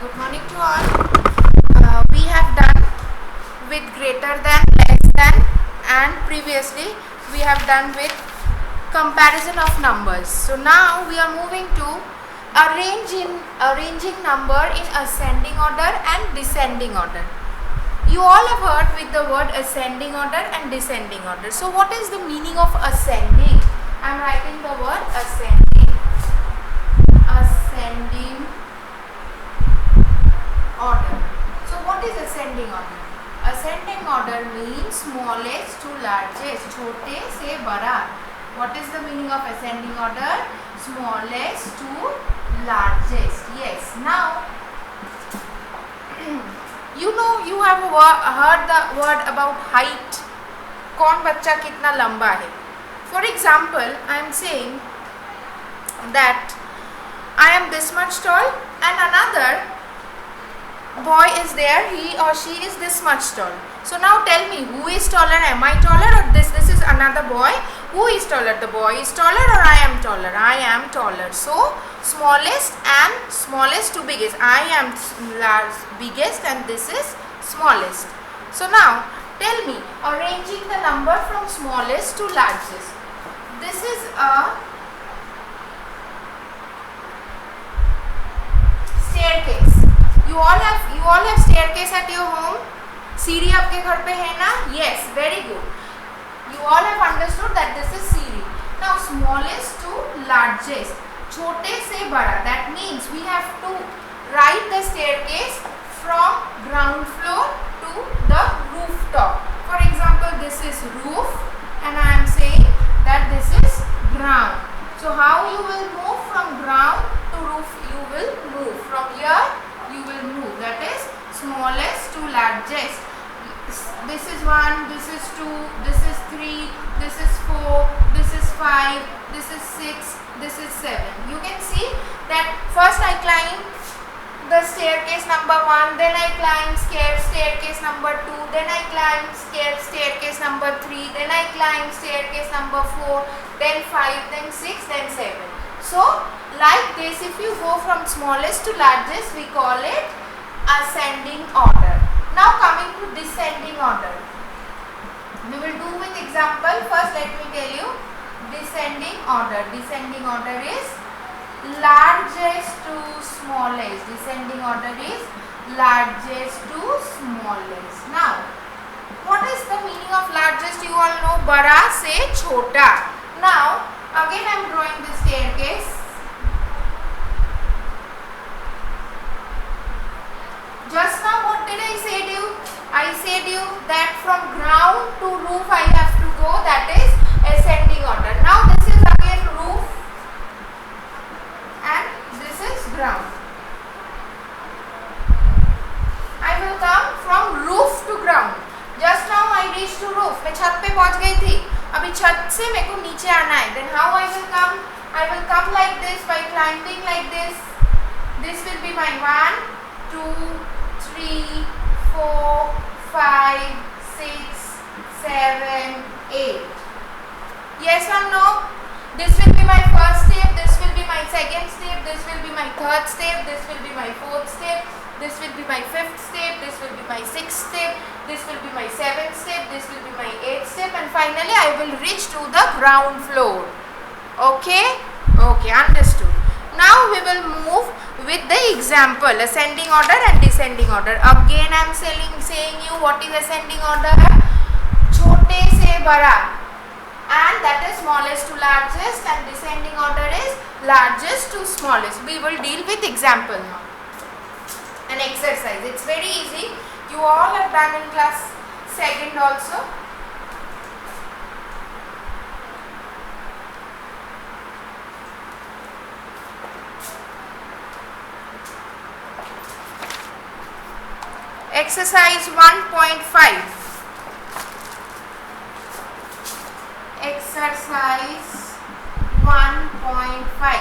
Good morning to all. We have done with greater than, less than, and previously we have done with comparison of numbers. So now we are moving to arranging number in ascending order and descending order. You all have heard with the word ascending order and descending order. So what is the meaning of ascending? I am writing the word ascending. Ascending order. So what is ascending order? Ascending order means smallest to largest, छोटे से बड़ा. What is the meaning of ascending order? Smallest to largest. Yes. Now you have heard the word about height. कौन बच्चा कितना लंबा है? For example, I am saying that I am this much tall and another boy is there, he or she is this much tall. So now tell me, who is taller? Am I taller or this is another boy? Who is taller? The boy is taller or I am taller? I am taller. So smallest and smallest to biggest. I am biggest and this is smallest. So now tell me, arranging the number from smallest to largest. This is a staircase. You all have staircase at your home. सीढ़ी आपके घर पे है ना? Yes, very good. You all have understood that this is सीढ़ी. Now smallest to largest, छोटे से बड़ा. That means we have to write the staircase from ground floor to the rooftop. For example, this is roof and I am saying that this is ground. So how you will move from ground to roof? You will move from here. You will move. That is smallest to largest. This is 1, this is 2, this is 3, this is 4, this is 5, this is 6, this is 7. You can see that first I climb the staircase number 1, then I climb staircase number 2, then I climb staircase number 3, then I climb staircase number 4, then 5, then 6, then 7. So like this, if you go from smallest to largest, we call it ascending order. Now coming to descending order. We will do with example. First let me tell you descending order. Descending order is largest to smallest. Descending order is largest to smallest. Now what is the meaning of largest? You all know, बड़ा से छोटा. Now again I am drawing the staircase. Just now what did I say to you? I said you that from ground to roof I have to go, that is ascending order. Now this is again roof and this is ground. I will come from roof to ground. Just now I reached to roof. मैं छत पे पहुंच गई थी. अभी छत से मेरे को नीचे आना है. Then how I will come? I will come like this by climbing like this. This will be my 1, 2, 3, 4, 5, 6, 7, 8. Yes or no? This will be my first step, this will be my second step, this will be my third step, this will be my fourth step, this will be my fifth step, this will be my sixth step, this will be my seventh step, this will be my eighth step, and finally I will reach to the ground floor. Okay? Okay, understood. Now we will move with the example ascending order and descending order. Again I am saying you what is ascending order. छोटे से बड़ा, and that is smallest to largest, and descending order is largest to smallest. We will deal with example now. An exercise. It's very easy. You all have done in class 2nd also. Exercise 1.5. Exercise 1.5.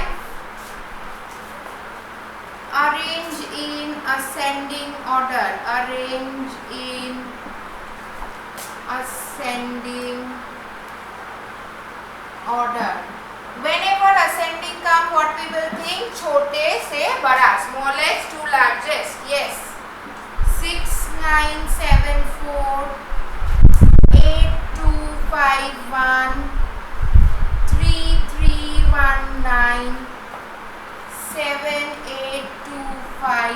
Arrange in ascending order. Arrange in ascending order. Whenever whenever ascending come, what we will think? छोटे से बड़ा, smallest to largest. Yes. 6 9 7 4 8 2 5 1 3 3 1 9 7 8 2 5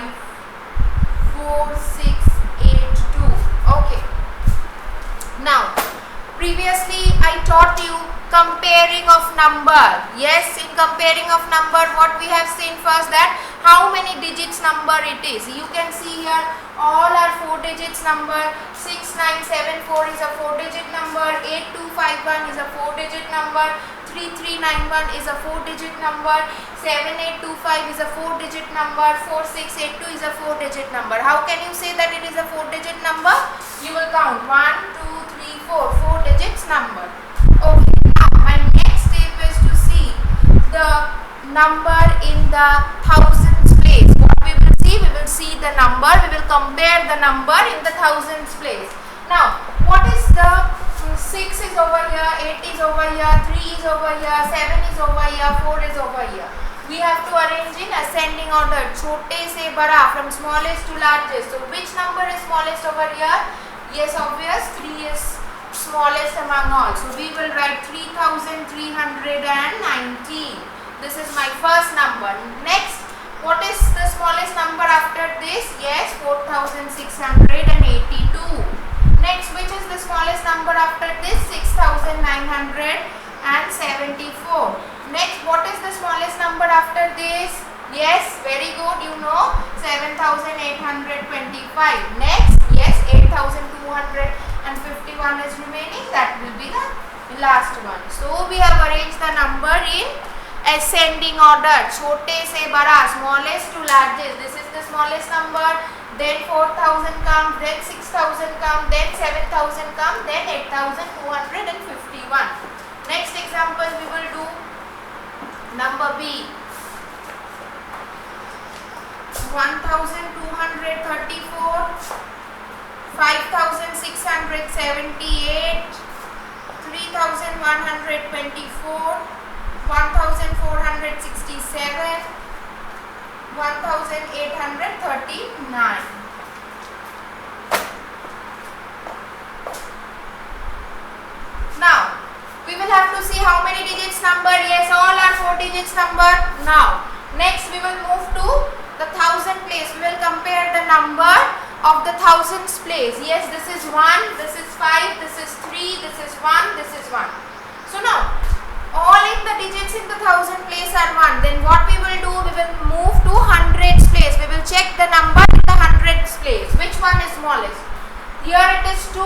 4 6 8 2. Okay. Now, previously I taught you comparing of number. Yes, in comparing of number, what we have seen first, that how many digits number it is. You can see here all are 4 digits number. 6974 is a 4 digit number. 8251 is a 4 digit number. 3391 is a 4 digit number. 7825 is a 4 digit number. 4682 is a 4 digit number. How can you say that it is a 4 digit number? You will count 1 2 3 4 4 digits number. Okay, now my next step is to see the number in the thousands place. What we will see the number, we will compare the number in the thousands place. Now, what is the 6 is over here, 8 is over here, 3 is over here, 7 is over here, 4 is over here. We have to arrange in ascending order, छोटे से बड़ा, from smallest to largest. So which number is smallest over here? Yes, obvious, 3 is smallest among all. So we will write 3390. This is my first number. Next, what is the smallest number after this? Yes, 4682. Next, which is the smallest number after this? 6974. Next, what is the smallest number after this? Yes, very good, you know, 7825. Next, yes, 8251 is remaining. That will be the last one. So we have arranged the number in ascending order, छोटे से बड़ा, smallest to largest. This is the smallest number. Then 4000 comes, then 6000 comes, then 7000 comes, then 8251. Next example we will do number B. 1234, 5678, 3124, 1467, 1839. Now, we will have to see how many digits number. Yes, all are 4 digits number. Now, next we will move to the thousand place. We will compare the number of the thousands place. Yes, this is 1, this is 5, this is 3, this is 1, this is 1. So now, all in the digits in the thousand place are 1. Then what we will do? We will move to hundreds place. We will check the number in the hundreds place. Which one is smallest? Here it is 2.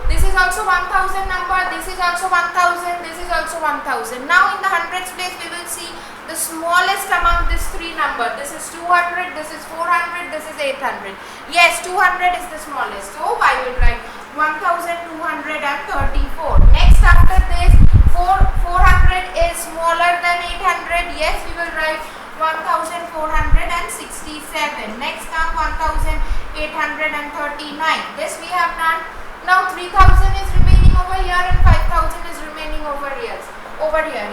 This is also 1000 number. This is also 1000. This is also 1000. Now in the hundreds place we will see the smallest among these 3 numbers. This is 200. This is 400. This is 800. Yes, 200 is the smallest. So I will write 1234. Next after this, 400 is smaller than 800. Yes, we will write 1467. Next come 1839. This we have done. Now 3000 is remaining over here and 5000 is remaining over here.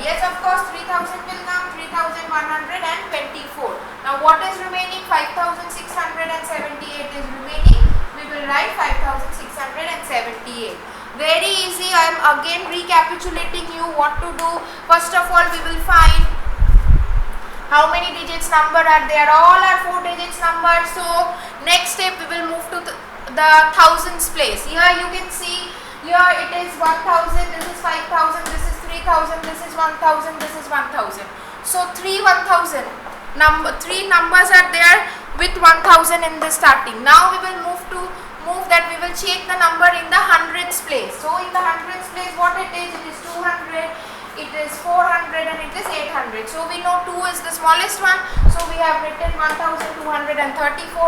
Yes, of course 3000 will come. 3124. Now what is remaining? 5678 is remaining. We will write 5678. Very easy. I am again recapitulating you what to do. First of all, we will find how many digits number are there. All are 4 digits number. So next step we will move to the thousands place. Here you can see, here it is 1000, this is 5000, this is 3000, this is 1000, this is 1000. So 3 numbers are there with 1000 in the starting. Now we will move that we will check the number in the hundreds place. So in the hundreds place, what it is 200, it is 400 and it is 800. So we know 2 is the smallest one. So we have written 1234.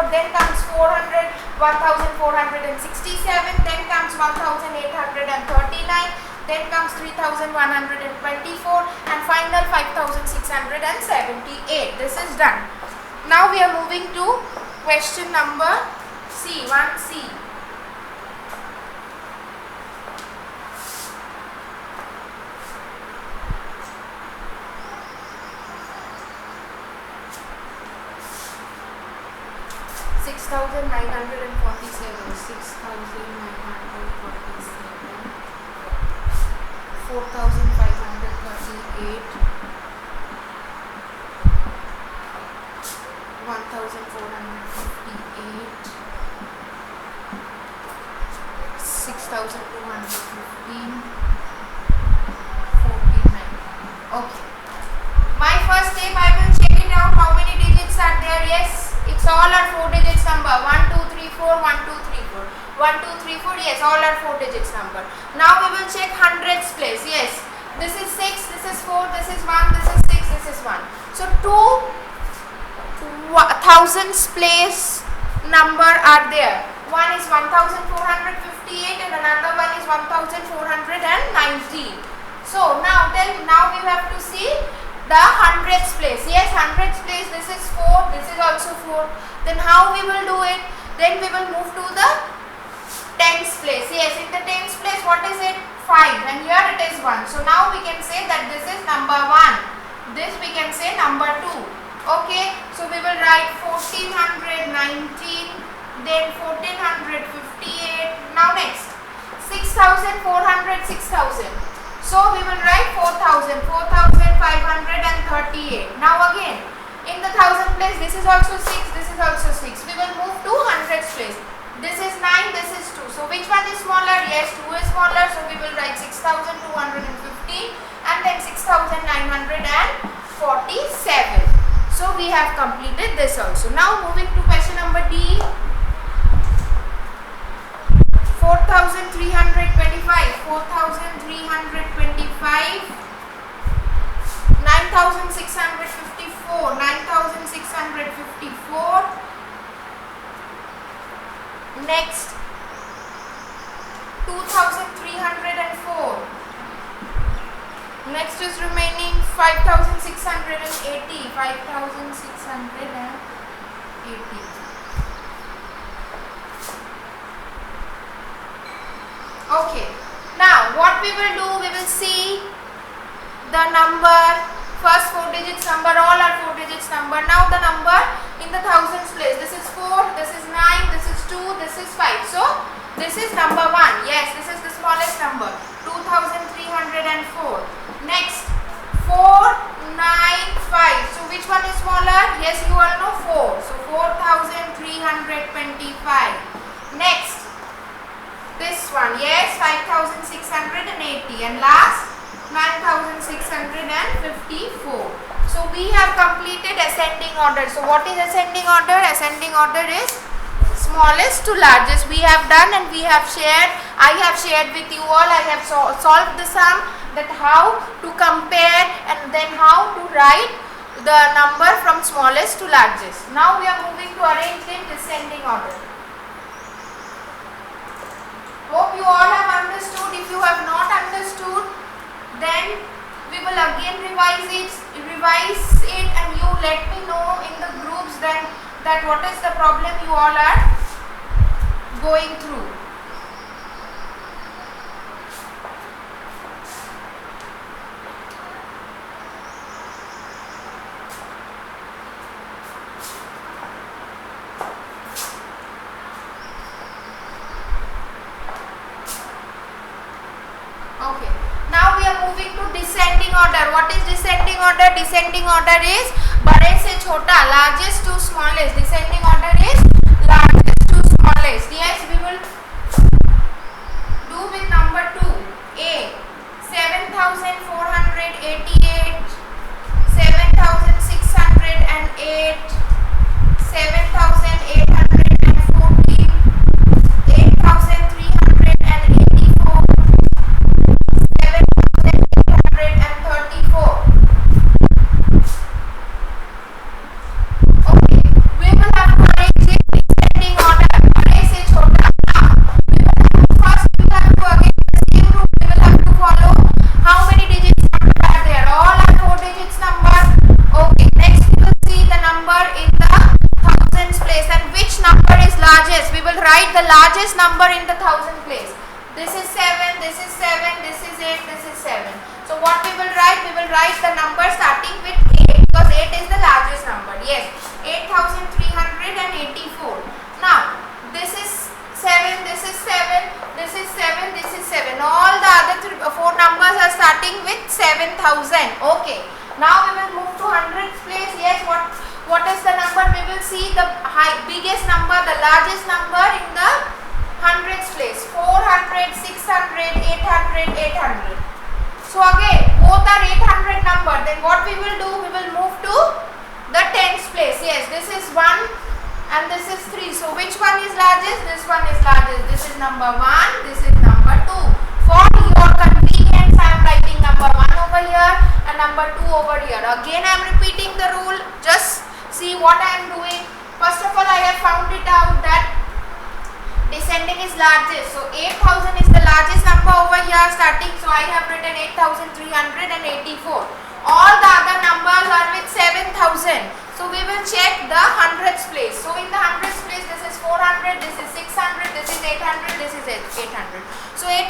Then comes 400, 1467. Then comes 1839. Then comes 3124 and final 5678. This is done. Now we are moving to question number C, 1C. 6,947, 6,947, 4,538, 1,458, 6,215, 49. Okay. My first step, I will check it out how many digits are there. Yes, it's all are 4 digits number. 1, 2, 3, 4, 1, 2, 3, 4. 1, 2, 3, 4. Yes, all are 4 digits number. Now we will check hundreds place. Yes, this is 6, this is 4, this is 1, this is 6, this is 1. So 2,000s place number are there. One is 1,458 and another one is 1,419. So now we have to see the hundreds place. Yes, hundreds place, this is 4, this is also 4. Then how we will do it? Then we will move to the tens place. Yes, in the tens place, what is it? 5, and here it is 1. So now we can say that this is number 1. This we can say number 2. Okay, so we will write 1419, then 1458. Now next, 6,400, 6,000. So we will write 4,000, 4,538. Now again, in the thousand place, this is also 6, this is also 6. We will move to hundreds place. This is 9, this is 2. So which one is smaller? Yes, 2 is smaller. So we will write 6,215 and then 6,947. So we have completed this also. Now moving to question number D. 4,325, 4,325, 9,654, 9,654. Next, 2,304. Next is remaining 5,680, 5,680. Okay, now what we will do, we will see the number, first 4 digits number, all are 4 digits number. Now the number in the thousands place, this is 4, this is 9, this is 2, this is 5. So this is number 1. Yes, this is the smallest number, 2,304. Next, 495. So which one is smaller? Yes, you all know 4. So 4,325. Next, this one, yes, 5,680, and last 9,654. So we have completed ascending order. So what is ascending order? Ascending order is smallest to largest. We have done and we have shared. I have shared with you all. I have solved the sum, that how to compare and then how to write the number from smallest to largest. Now we are moving to arrange in descending order. Hope you all have understood. If you have not understood, then we will again revise it and you let me know in the groups then that what is the problem you all are going through. Okay, now we are moving to descending order. What is descending order? Descending order is बड़े से छोटा, largest to smallest. Descending order is largest to smallest. Yes, we will do with number 2. A, 7,488, 7,608, 7,840, 8,384. 7,834. Okay, we will have to arrange it descending order. बड़े से छोटा. Now, first we have to again the same rule. We will have to follow. How many digits number are there? All are 4 digits number. Okay. Next we will see the number in the thousands place and which number is largest. We will write the largest number in the thousand place. This is 7. This is 7. This is 8. This is 7. So what we will write? We will write the number starting with 8 because 8 is the largest number. Yes, 8,384. 7,000. Okay. Now we will move to hundredths place. Yes, what is the number? We will see the biggest number, the largest number in the hundredths place. 400, 600, 800, 800. So again, both are 800 number. Then what we will do? We will move to the tens place. Yes, this is 1 and this is 3. So which one is largest? This one is largest. This is number 1. This is number 2. For your convenience, I am writing number 1 over here and number 2 over here. Again, I am repeating the rule. Just see what I am doing. First of all, I have found it out that descending is largest. So 8,000 is the largest number over here starting. So I have written 8,384. All the other numbers are with 7,000. So we will check the hundredths place. So in the hundredths place, this is 400, this is 600, this is 800, this is 800. So 800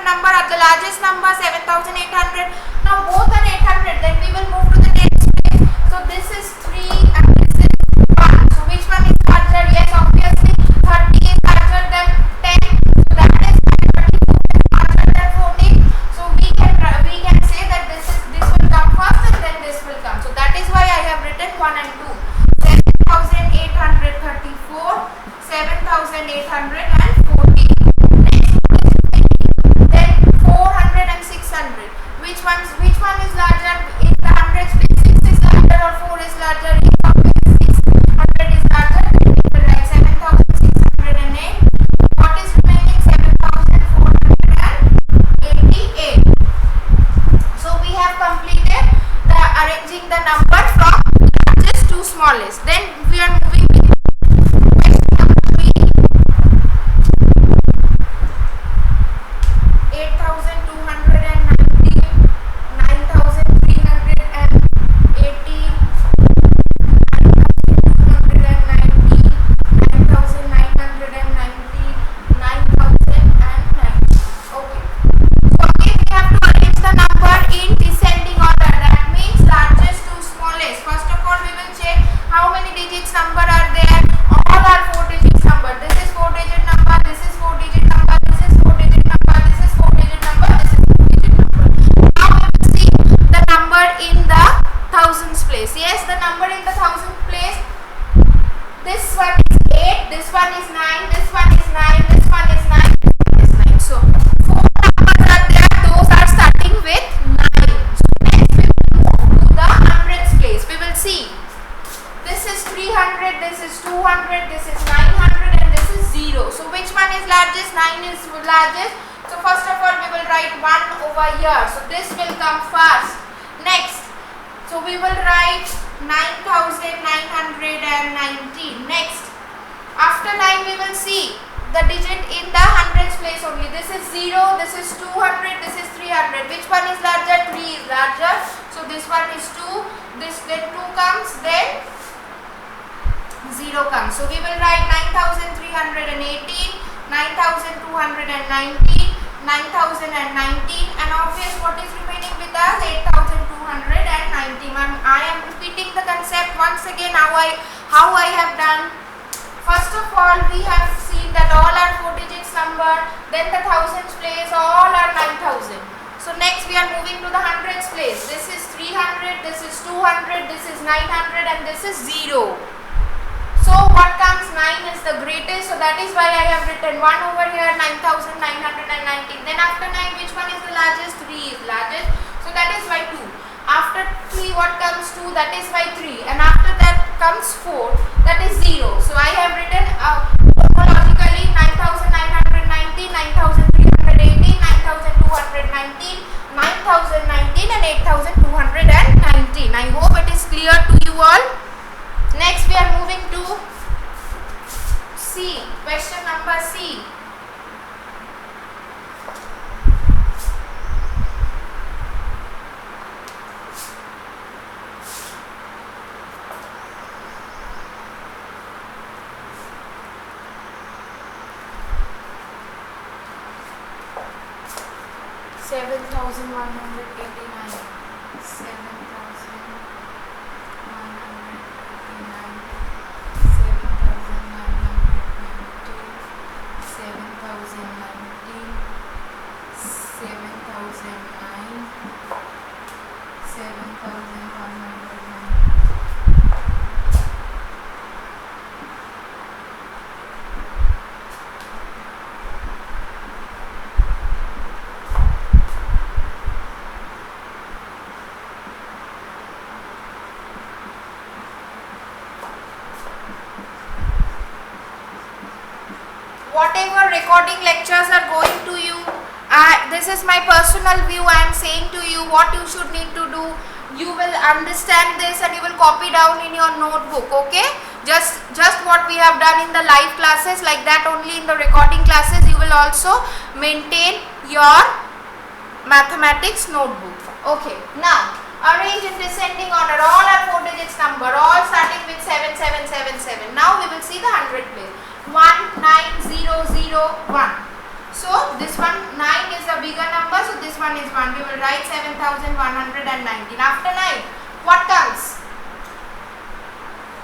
number are the largest number, 7,800. Now both are 800. Then we will move to the tens place. So this is 3 and this is 1. So which one is larger? Yes, obviously 30 is larger than 10. So that is 30 is larger than 14. So we can say that this will come first and then this will come. So that is why I have written 1 and 2. 7,834, 7,840. Then 400 and 600. Which one is larger? In the hundreds place, 6 is larger or 4 is larger? 600 is larger. We will write 7,608. What is remaining? 7,488. So we have completed the arranging the number from largest to smallest. Then we are moving to question number 3. 8,290, 9,380, 9,290, 9,990, 9,090. Okay. So again we have to arrange the number in descending order. That means largest to smallest. First of all, we will check how many digits number are there. All are 4 digits number. This is 4 digit number. This is 4 digit number. This is 4 digit number. This is 4 digit number. This is 4 digit number. Now we will see the number in the thousands place. Yes, the number in the thousands place. This one is 8. This one is 9. This one is 9. This one is 9. This one is 9. So 4 numbers are there. Those are starting with 9. So next we will move to the hundreds place. We will see. This is 300, this is 200, this is 900 and this is 0. So which one is largest? 9 is largest. So first of all we will write 1 over here. So this will come first. Next. So we will write 9,919. Next. After 9 we will see the digit in the hundreds place only. This is 0, this is 200, this is 300. Which one is larger? 3 is larger. So this one is 2. This then 2 comes, then 0 comes. So we will write 9,318, 9,219, 9,019 and obvious what is remaining with us? 8,290. I am repeating the concept once again how I have done. First of all, we have seen that all are 4 digits number, then the thousands place, all are 9,000. So next we are moving to the hundreds place. This is 300, this is 200, this is 900 and this is 0. So what comes? 9 is the greatest. So that is why I have written 1 over here, 9,919. Then after 9, which one is the largest? 3 is largest. So that is why 2. After 3, what comes? 2. That is why 3. And after that comes 4. That is 0. So I have written chronologically 9,990, 9,380, 9,219, 9,019 and 8,219. I hope it is clear to you all. Next we are moving to C. Question number C. Seven thousand one hundred 7,009, whatever recording lectures are going to you, this is my personal view. I am saying to you what you should need to do. You will understand this and you will copy down in your notebook, okay? Just what we have done in the live classes, like that only in the recording classes you will also maintain your mathematics notebook. Okay, now arrange in descending order. All are 4 digits number, all starting with 7777. Now we will see the 100 place. 19001. So this one 9 is a bigger number, so this one is 1. We will write 7119. After 9, what comes?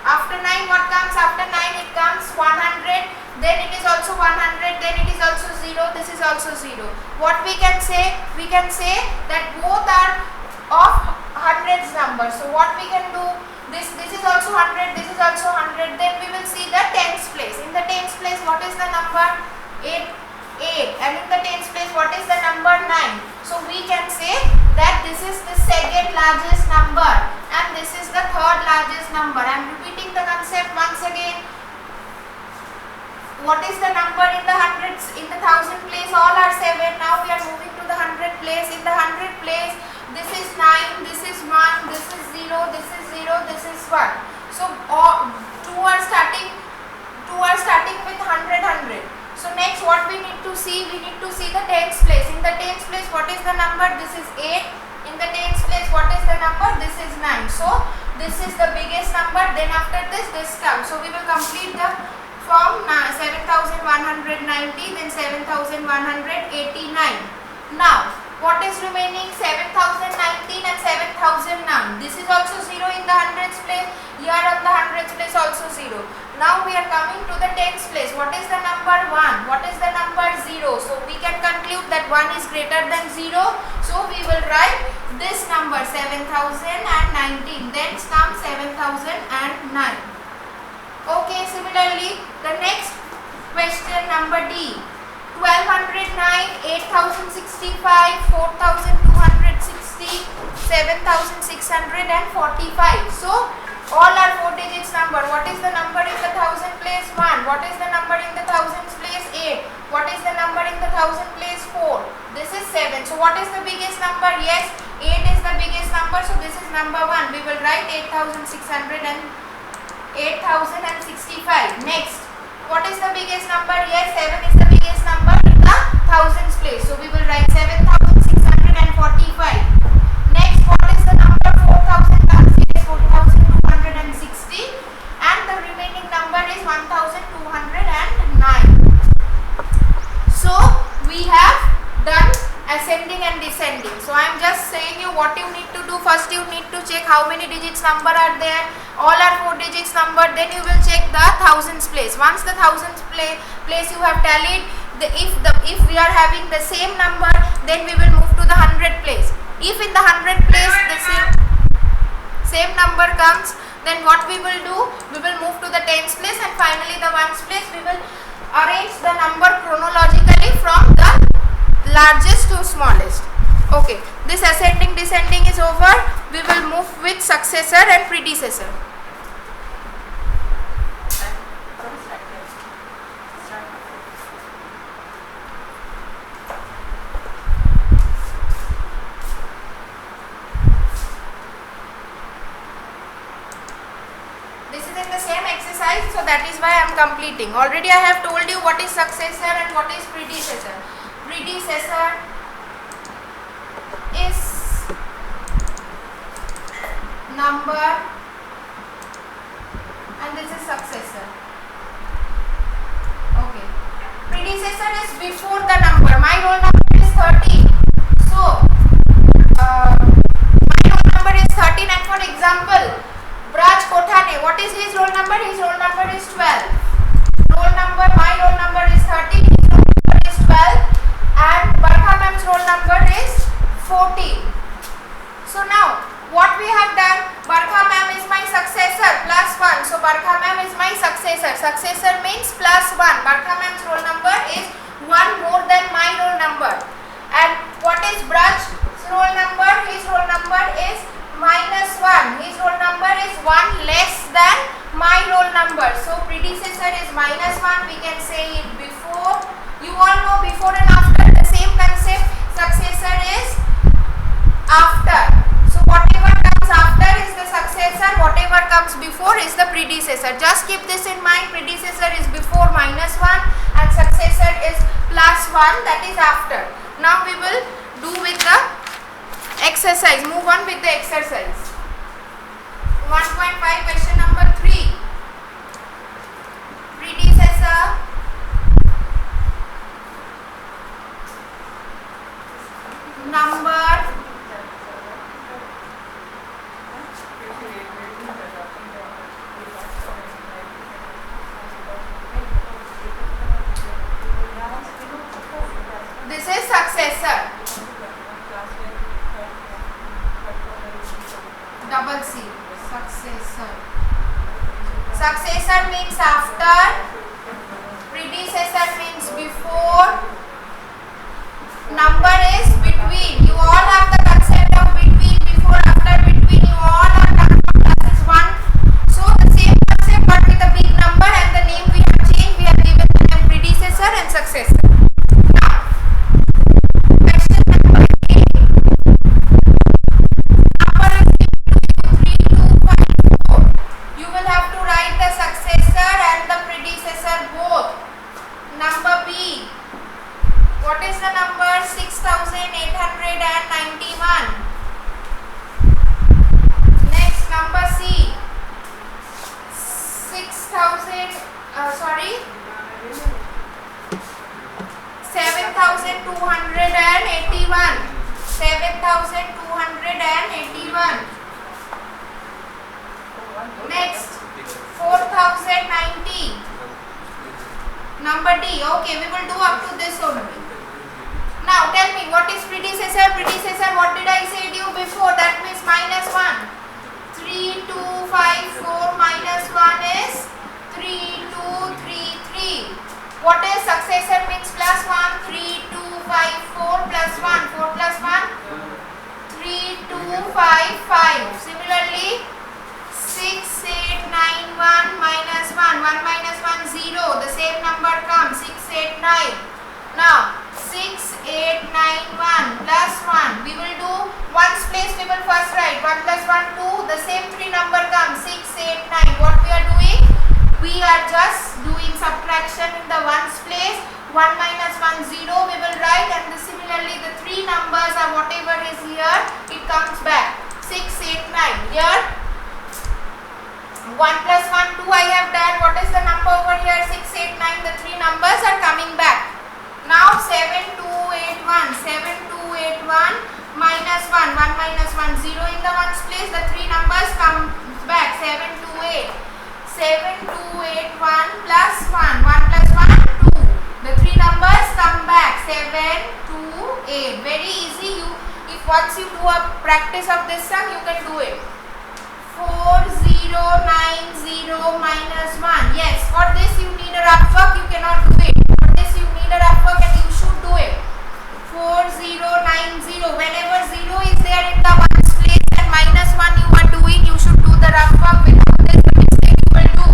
After 9, what comes? After 9 it comes 100, then it is also 100, then it is also 0, this is also 0. What we can say? We can say that both are of hundreds number. So what we can do? This is also 100, this is also 100. Then we will see the tens place. In the tens place, what is the number? 8. And in the tens place, what is the number? 9. So we can say that this is the second largest number and this is the third largest number. I am repeating the concept once again. What is the number in the hundreds? In the thousand place, all are 7. Now we are moving to the 100 place. In the 100 place, this is 9, this is 1, this is 0, this is 0, this is 1. So two are starting with 100. So next what we need to see? We need to see the tens place. In the tens place, what is the number? This is 8. In the tens place, what is the number? This is 9. So this is the biggest number. Then after this comes. So we will complete the form 7190, then 7189. Now what is remaining? 7019 and 7009. This is also 0 in the hundreds place. Here on the hundreds place also 0. Now we are coming to the tens place. What is the number? 1. What is the number? 0. So we can conclude that 1 is greater than 0. So we will write this number 7019. Then comes 7009. Okay, similarly the next question, number D. 1209, 8065, 4260, 7645. So all are 4 digits number. What is the number in the thousand place? 1. What is the number in the thousands place? 8. What is the number in the thousand place? 4. This is 7. So what is the biggest number? Yes, 8 is the biggest number. So this is number 1. We will write 8600 and 8065. Next, what is the biggest number? Yes, 7 is the biggest number in the thousands place. So we will write 7645. Next, what is the number? 4000 comes. Yes, 4260. And the remaining number is 1209. So we have done ascending and descending. So I am just saying you what you need to do. First you need to check how many digits number are there. All are 4 digits number. Then you will check the thousands place. Once the thousands place you have tallied, if we are having the same number, then we will move to the 100 place. If in the 100 place the same number comes, then what we will do? We will move to the tens place and finally the ones place. We will arrange the number chronologically from the largest to smallest. Okay, this ascending descending is over. We will move with successor and predecessor. This is in the same exercise, so that is why I am completing. Already I have told you what is successor and what is predecessor. Predecessor is number and this is successor. Okay. Predecessor is before the number. My roll number is 13. So my roll number is 13 and for example Braj Kothane, what is his roll number? His roll number is 12. My roll number is 13, his roll number is 12 and Barkha ma'am's roll number is 14. So now what we have done, Barkha ma'am is my successor plus 1. So Barkha ma'am is my successor. Successor means plus 1. Barkha ma'am's roll number is 1 more than my roll number. And what is Braj's roll number? His roll number is minus 1. His roll number is 1 less than my roll number. So predecessor is minus 1. We can say it before You all know before and after, the same concept. Successor is after. So whatever comes after is the successor, whatever comes before is the predecessor. Just keep this in mind. Predecessor is before -1 and successor is +1, that is after. Now we will do with the exercise. Move on with the exercise. 1.5 question number 3. Predecessor number this is successor. Double C. Successor. Successor means after. Predecessor means before. Number is between. You all have the concept of between, before, after, between. You all have done from classes 1. So the same concept but with a big number, and the name we have changed. We have given them predecessor and successor. Now, question number 8. Number is 3, 2, 5, 4. You will have to write the successor and the predecessor both. Number B. What is the number? 6891. Next, number C. 7281. 7281. Next, 4090. Number D. Okay, we will do up to this only. Now tell me, what is predecessor? Predecessor, what did I say to you before? That means -1. 3, 2, 5, 4 -1 is 3, 2, 3, 3. What is successor means +1? 3, 2, 5, 4 +1. 4 +1? 3, 2, 5, 5. Similarly, 6891 -1. 1 -1, 0. The same number comes. 689. Now, 6891 +1. We will do ones place. We will first write 1 + 1, 2. The same 3 number comes. 689. What we are doing? We are just doing subtraction in the ones place. 1 - 1, 0. We will write, and similarly the 3 numbers are whatever is here. It comes back. 689. Here 1 + 1, 2 I have done. What is the number over here? 689. The 3 numbers are coming back. Now 7281. 7281 -1. 1 - 1, 0 in the ones place. The 3 numbers come back. 728. 7281 +1. 1 + 1, 2. The 3 numbers come back. 728. Very easy. If once you do a practice of this sum, you can do it. 4090 -1. Yes, for this you need a rough work. You cannot do it. For this you need a rough work, and you should do it. 4090. Whenever 0 is there in the ones place and -1 you are doing, you should do the rough work. Without this, the mistake you will do.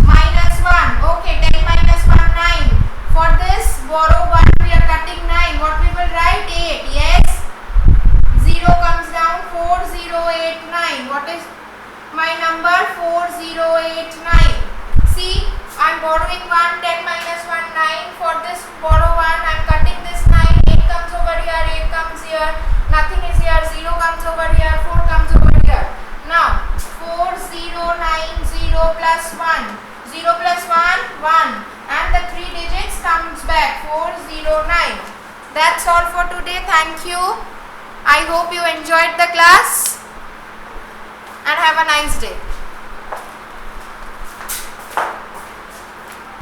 -1. Okay, 10 - 1, 9. For this, borrow 1. We are cutting 9. What we will write? 8. Yes. 0 comes down. 4089. What is my number? 4089. See, I am borrowing 1. 10 - 1, 9. For this, borrow 1. I am cutting this 9. 8 comes over here. 8 comes here. Nothing is here. 0 comes over here. 4 comes over here. Now, 4090 +1. 0 + 1, 1. And the 3 digits comes back. 409. That's all for today. Thank you. I hope you enjoyed the class and have a nice day.